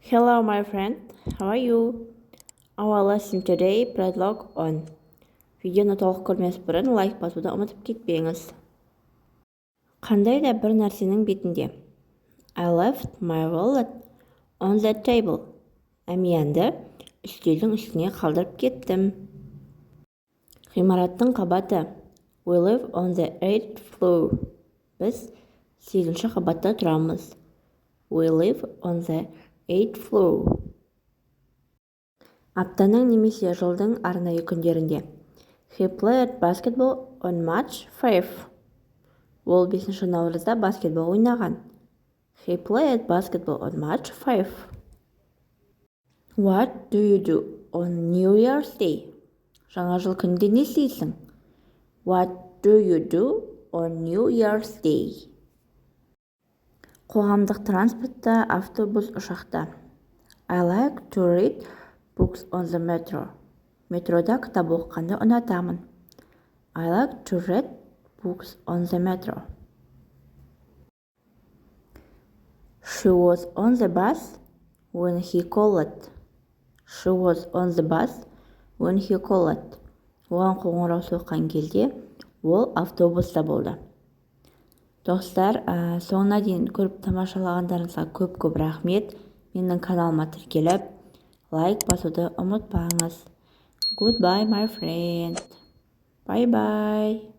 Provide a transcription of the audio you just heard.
Hello, my friend. How are you? Our lesson today, preдлог on. Видеоны толық көрмес бұрын лайк басуды ұмытып кетпеңіз. Қандай да бір нәрсенің бетінде. I left my wallet on the table. Әмиянды үстелдің үстіне қалдырып кеттім. Ғимараттың қабаты. We live on the 8th floor. Біз 8-ші қабатта тұрамыз. We live on the 8th floor. Аптаның немесе жылдың арнайы күндерінде. He played basketball on March 5. Ол 5 наурызда баскетбол ойнаған. He played basketball on March 5. What do you do on New Year's Day? Жаңа жыл күнінде не істейсің? What do you do on New Year's Day? Қоғамдық транспортта, автобус, ұшақта. I like to read books on the metro. Метрода кітап оқығанды ұнатамын. I like to read books on the metro. She was on the bus when he called. She was on the bus when he called. Оған қоңырау соққан кезде ол автобуста болды. Достар, соңына дейін көріп тамашалағандарыңызға көп рахмет. Менің каналыма тіркеліп, лайк басуды ұмытпаңыз. Goodbye, my friend. Bye-bye.